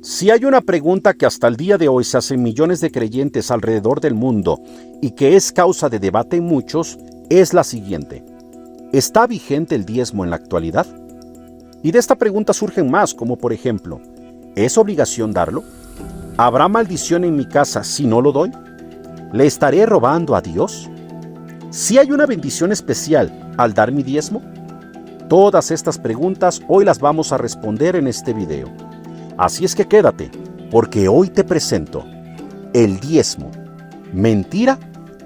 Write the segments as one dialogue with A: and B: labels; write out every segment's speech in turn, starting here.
A: Si hay una pregunta que hasta el día de hoy se hacen millones de creyentes alrededor del mundo y que es causa de debate en muchos, es la siguiente: ¿está vigente el diezmo en la actualidad? Y de esta pregunta surgen más, como por ejemplo, ¿es obligación darlo? ¿Habrá maldición en mi casa si no lo doy? ¿Le estaré robando a Dios? ¿Si hay una bendición especial al dar mi diezmo? Todas estas preguntas hoy las vamos a responder en este video. Así es que quédate, porque hoy te presento el diezmo, ¿mentira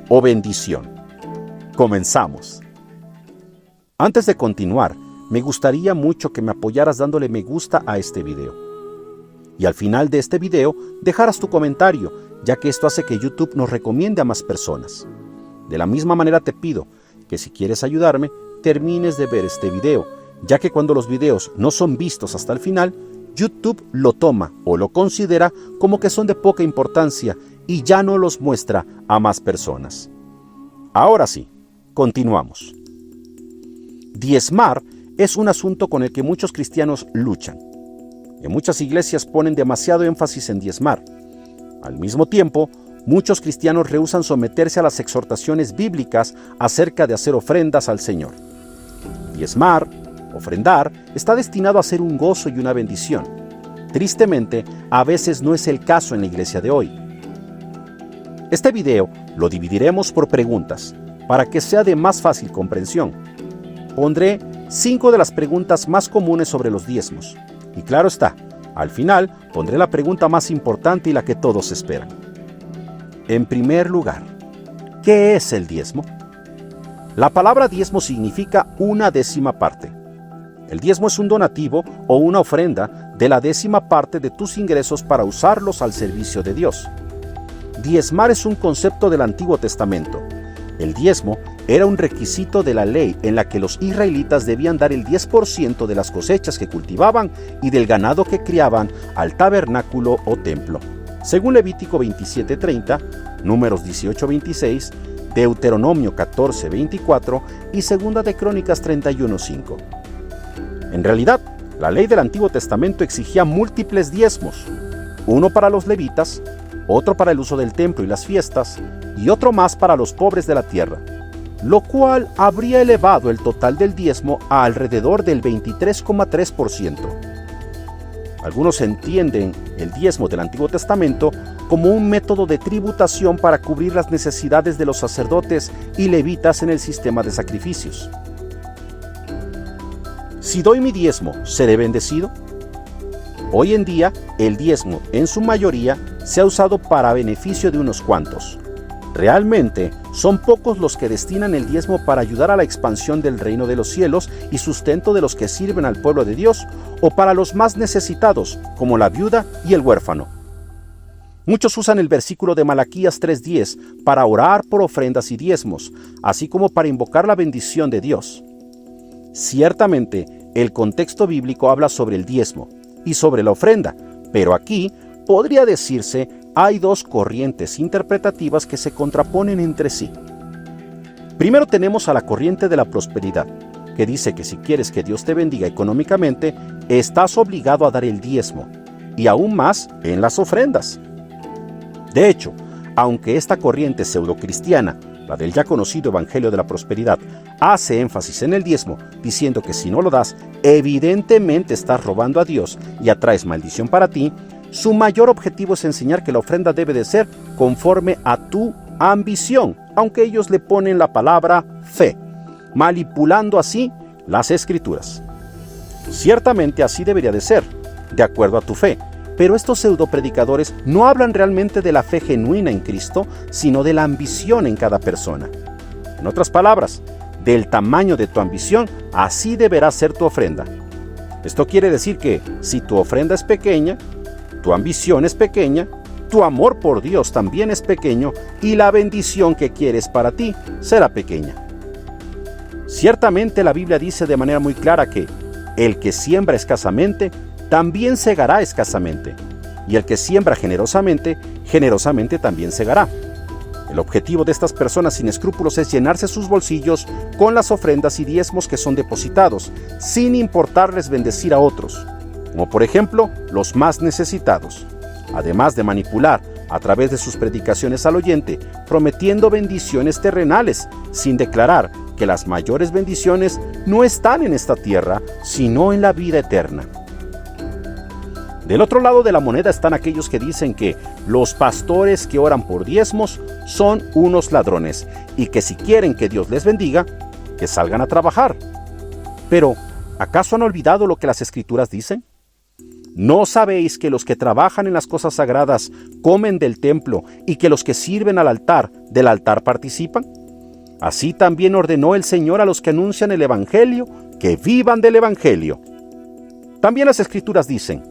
A: o bendición? Comenzamos. Antes de continuar, me gustaría mucho que me apoyaras dándole me gusta a este video. Y al final de este video, dejaras tu comentario, ya que esto hace que YouTube nos recomiende a más personas. De la misma manera te pido que si quieres ayudarme, termines de ver este video, ya que cuando los videos no son vistos hasta el final, YouTube lo toma o lo considera como que son de poca importancia y ya no los muestra a más personas. Ahora sí, continuamos. Diezmar es un asunto con el que muchos cristianos luchan. En muchas iglesias ponen demasiado énfasis en diezmar. Al mismo tiempo, muchos cristianos rehúsan someterse a las exhortaciones bíblicas acerca de hacer ofrendas al Señor. Diezmar, ofrendar, está destinado a ser un gozo y una bendición. Tristemente, a veces no es el caso en la iglesia de hoy. Este video lo dividiremos por preguntas, para que sea de más fácil comprensión. Pondré 5 de las preguntas más comunes sobre los diezmos. Y claro está, al final pondré la pregunta más importante y la que todos esperan. En primer lugar, ¿qué es el diezmo? La palabra diezmo significa una décima parte. El diezmo es un donativo o una ofrenda de la décima parte de tus ingresos para usarlos al servicio de Dios. Diezmar es un concepto del Antiguo Testamento. El diezmo era un requisito de la ley en la que los israelitas debían dar el 10% de las cosechas que cultivaban y del ganado que criaban al tabernáculo o templo. Según Levítico 27:30, Números 18:26, Deuteronomio 14:24 y Segunda de Crónicas 31:5. En realidad, la ley del Antiguo Testamento exigía múltiples diezmos, uno para los levitas, otro para el uso del templo y las fiestas, y otro más para los pobres de la tierra, lo cual habría elevado el total del diezmo a alrededor del 23,3%. Algunos entienden el diezmo del Antiguo Testamento como un método de tributación para cubrir las necesidades de los sacerdotes y levitas en el sistema de sacrificios. Si doy mi diezmo, ¿seré bendecido? Hoy en día, el diezmo, en su mayoría, se ha usado para beneficio de unos cuantos. Realmente, son pocos los que destinan el diezmo para ayudar a la expansión del reino de los cielos y sustento de los que sirven al pueblo de Dios, o para los más necesitados, como la viuda y el huérfano. Muchos usan el versículo de Malaquías 3:10 para orar por ofrendas y diezmos, así como para invocar la bendición de Dios. Ciertamente, el contexto bíblico habla sobre el diezmo y sobre la ofrenda, pero aquí podría decirse hay dos corrientes interpretativas que se contraponen entre sí. Primero tenemos a la corriente de la prosperidad, que dice que si quieres que Dios te bendiga económicamente, estás obligado a dar el diezmo, y aún más en las ofrendas. De hecho, aunque esta corriente pseudocristiana, la del ya conocido Evangelio de la Prosperidad, hace énfasis en el diezmo, diciendo que si no lo das, evidentemente estás robando a Dios y atraes maldición para ti, su mayor objetivo es enseñar que la ofrenda debe de ser conforme a tu ambición, aunque ellos le ponen la palabra fe, manipulando así las Escrituras. Ciertamente así debería de ser, de acuerdo a tu fe, pero estos pseudopredicadores no hablan realmente de la fe genuina en Cristo, sino de la ambición en cada persona. En otras palabras, del tamaño de tu ambición, así deberá ser tu ofrenda. Esto quiere decir que, si tu ofrenda es pequeña, tu ambición es pequeña, tu amor por Dios también es pequeño y la bendición que quieres para ti será pequeña. Ciertamente la Biblia dice de manera muy clara que el que siembra escasamente, también segará escasamente, y el que siembra generosamente, generosamente también segará. El objetivo de estas personas sin escrúpulos es llenarse sus bolsillos con las ofrendas y diezmos que son depositados, sin importarles bendecir a otros. como por ejemplo los más necesitados, además de manipular a través de sus predicaciones al oyente, prometiendo bendiciones terrenales, sin declarar que las mayores bendiciones no están en esta tierra, sino en la vida eterna. Del otro lado de la moneda están aquellos que dicen que los pastores que oran por diezmos son unos ladrones y que si quieren que Dios les bendiga, que salgan a trabajar. Pero, ¿acaso han olvidado lo que las Escrituras dicen? ¿No sabéis que los que trabajan en las cosas sagradas comen del templo y que los que sirven al altar, del altar participan? Así también ordenó el Señor a los que anuncian el Evangelio que vivan del Evangelio. También las Escrituras dicen: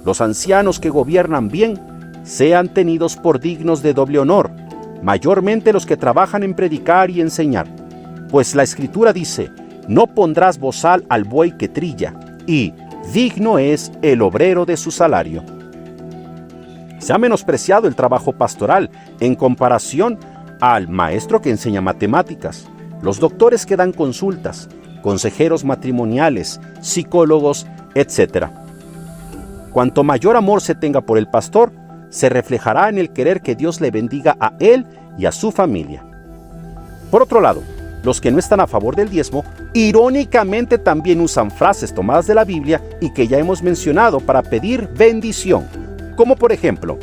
A: los ancianos que gobiernan bien sean tenidos por dignos de doble honor, mayormente los que trabajan en predicar y enseñar. Pues la Escritura dice: no pondrás bozal al buey que trilla, y digno es el obrero de su salario. Se ha menospreciado el trabajo pastoral en comparación al maestro que enseña matemáticas, los doctores que dan consultas, consejeros matrimoniales, psicólogos, etc. Cuanto mayor amor se tenga por el pastor, se reflejará en el querer que Dios le bendiga a él y a su familia. Por otro lado, los que no están a favor del diezmo, irónicamente también usan frases tomadas de la Biblia y que ya hemos mencionado para pedir bendición, como por ejemplo: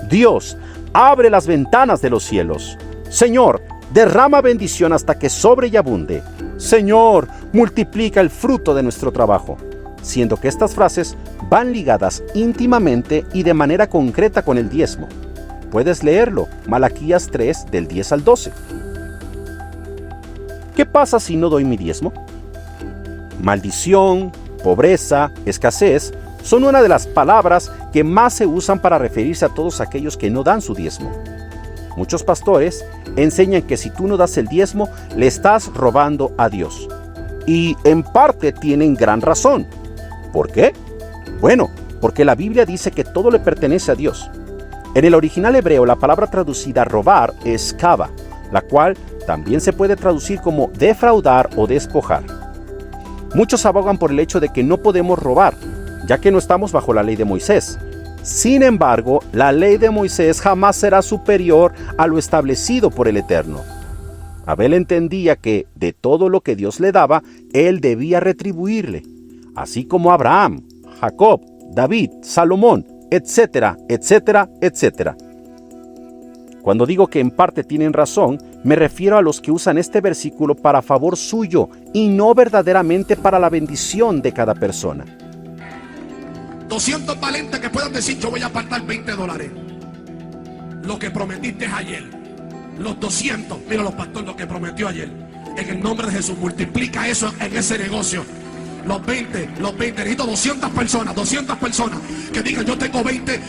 A: Dios, abre las ventanas de los cielos. Señor, derrama bendición hasta que sobre y abunde. Señor, multiplica el fruto de nuestro trabajo. Siendo que estas frases van ligadas íntimamente y de manera concreta con el diezmo. Puedes leerlo, Malaquías 3, del 10 al 12. ¿Qué pasa si no doy mi diezmo? Maldición, pobreza, escasez son una de las palabras que más se usan para referirse a todos aquellos que no dan su diezmo. Muchos pastores enseñan que si tú no das el diezmo, le estás robando a Dios. Y en parte tienen gran razón. ¿Por qué? Bueno, porque la Biblia dice que todo le pertenece a Dios. En el original hebreo, la palabra traducida robar es kava, la cual también se puede traducir como defraudar o despojar. Muchos abogan por el hecho de que no podemos robar, ya que no estamos bajo la ley de Moisés. Sin embargo, la ley de Moisés jamás será superior a lo establecido por el Eterno. Abel entendía que de todo lo que Dios le daba, él debía retribuirle, así como Abraham, Jacob, David, Salomón, etcétera, etcétera, etcétera. Cuando digo que en parte tienen razón, me refiero a los que usan este versículo para favor suyo y no verdaderamente para la bendición de cada persona.
B: 200 valentes que puedan decir: yo voy a apartar $20. Lo que prometiste ayer. Los 200, mira los pastores, lo que prometió ayer. En el nombre de Jesús, multiplica eso en ese negocio. Los 20, necesito 200 personas que digan: yo tengo 20.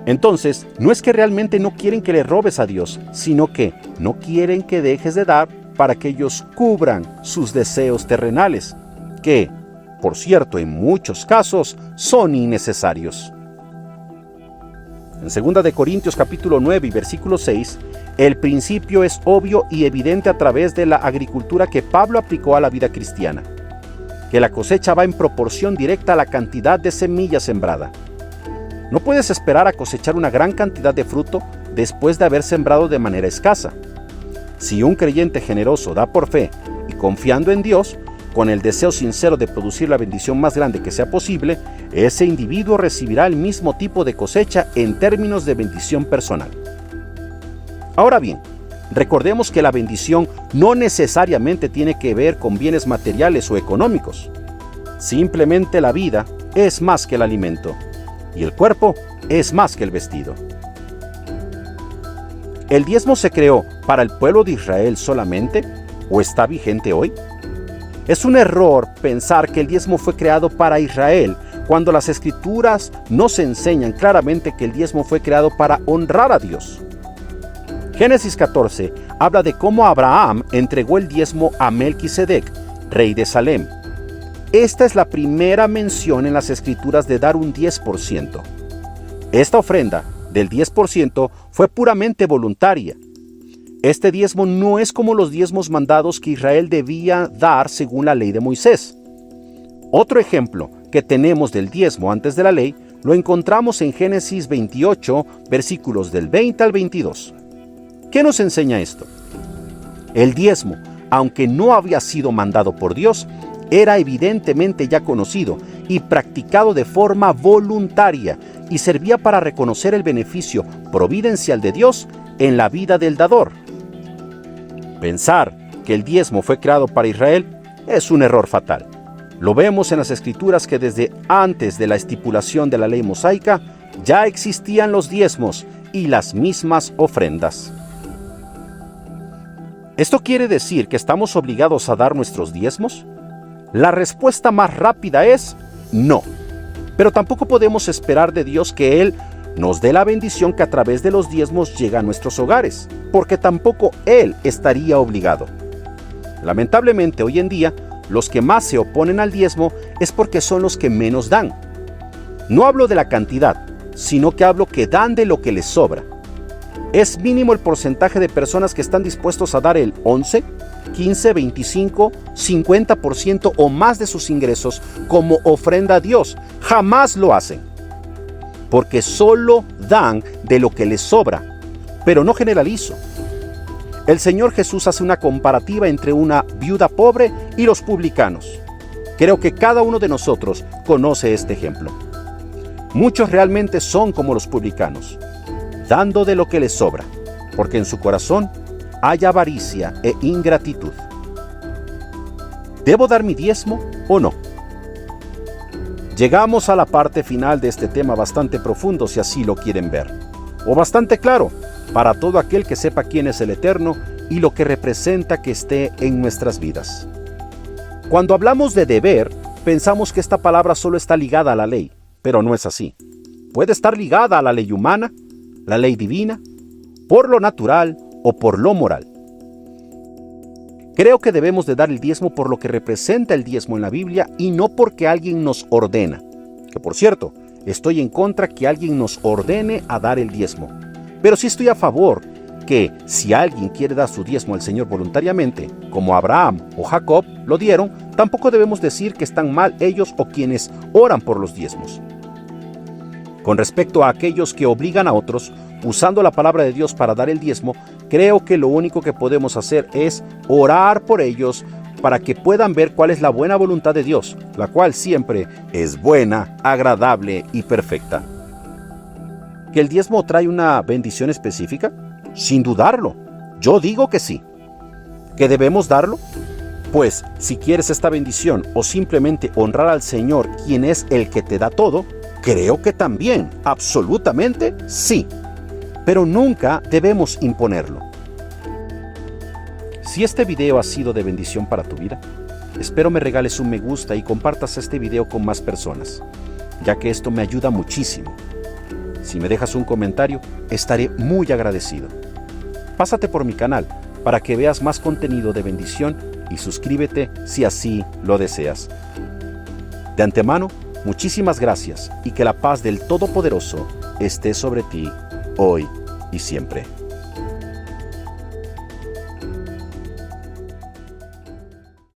A: Entonces, no es que realmente no quieren que le robes a Dios, sino que no quieren que dejes de dar para que ellos cubran sus deseos terrenales, que, por cierto, en muchos casos son innecesarios. En 2 de Corintios capítulo 9 y versículo 6, el principio es obvio y evidente a través de la agricultura que Pablo aplicó a la vida cristiana, que la cosecha va en proporción directa a la cantidad de semilla sembrada. No puedes esperar a cosechar una gran cantidad de fruto después de haber sembrado de manera escasa. Si un creyente generoso da por fe y confiando en Dios, con el deseo sincero de producir la bendición más grande que sea posible, ese individuo recibirá el mismo tipo de cosecha en términos de bendición personal. Ahora bien, recordemos que la bendición no necesariamente tiene que ver con bienes materiales o económicos. Simplemente la vida es más que el alimento, y el cuerpo es más que el vestido. ¿El diezmo se creó para el pueblo de Israel solamente o está vigente hoy? Es un error pensar que el diezmo fue creado para Israel, cuando las Escrituras nos enseñan claramente que el diezmo fue creado para honrar a Dios. Génesis 14 habla de cómo Abraham entregó el diezmo a Melquisedec, rey de Salem. Esta es la primera mención en las Escrituras de dar un 10%. Esta ofrenda del 10% fue puramente voluntaria. Este diezmo no es como los diezmos mandados que Israel debía dar según la ley de Moisés. Otro ejemplo que tenemos del diezmo antes de la ley lo encontramos en Génesis 28, versículos del 20 al 22. ¿Qué nos enseña esto? El diezmo, aunque no había sido mandado por Dios, era evidentemente ya conocido y practicado de forma voluntaria y servía para reconocer el beneficio providencial de Dios en la vida del dador. Pensar que el diezmo fue creado para Israel es un error fatal. Lo vemos en las Escrituras que desde antes de la estipulación de la ley mosaica ya existían los diezmos y las mismas ofrendas. ¿Esto quiere decir que estamos obligados a dar nuestros diezmos? La respuesta más rápida es no. Pero tampoco podemos esperar de Dios que Él nos dé la bendición que a través de los diezmos llega a nuestros hogares, porque tampoco Él estaría obligado. Lamentablemente, hoy en día, los que más se oponen al diezmo es porque son los que menos dan. No hablo de la cantidad, sino que hablo que dan de lo que les sobra. Es mínimo el porcentaje de personas que están dispuestos a dar el 11, 15, 25, 50% o más de sus ingresos como ofrenda a Dios. Jamás lo hacen. Porque solo dan de lo que les sobra. Pero no generalizo. El Señor Jesús hace una comparativa entre una viuda pobre y los publicanos. Creo que cada uno de nosotros conoce este ejemplo. Muchos realmente son como los publicanos, dando de lo que les sobra, porque en su corazón hay avaricia e ingratitud. ¿Debo dar mi diezmo o no? Llegamos a la parte final de este tema bastante profundo, si así lo quieren ver, o bastante claro, para todo aquel que sepa quién es el Eterno y lo que representa que esté en nuestras vidas. Cuando hablamos de deber, pensamos que esta palabra solo está ligada a la ley, pero no es así. Puede estar ligada a la ley humana, la ley divina, por lo natural o por lo moral. Creo que debemos de dar el diezmo por lo que representa el diezmo en la Biblia y no porque alguien nos ordena. Que por cierto, estoy en contra que alguien nos ordene a dar el diezmo. Pero sí estoy a favor que si alguien quiere dar su diezmo al Señor voluntariamente, como Abraham o Jacob lo dieron, tampoco debemos decir que están mal ellos o quienes oran por los diezmos. Con respecto a aquellos que obligan a otros, usando la palabra de Dios para dar el diezmo, creo que lo único que podemos hacer es orar por ellos para que puedan ver cuál es la buena voluntad de Dios, la cual siempre es buena, agradable y perfecta. ¿Que el diezmo trae una bendición específica? Sin dudarlo. Yo digo que sí. ¿Que debemos darlo? Pues, si quieres esta bendición o simplemente honrar al Señor, quien es el que te da todo, creo que también, absolutamente sí. Pero nunca debemos imponerlo. Si este video ha sido de bendición para tu vida, espero me regales un me gusta y compartas este video con más personas, ya que esto me ayuda muchísimo. Si me dejas un comentario, estaré muy agradecido. Pásate por mi canal para que veas más contenido de bendición y suscríbete si así lo deseas. De antemano, muchísimas gracias y que la paz del Todopoderoso esté sobre ti hoy y siempre.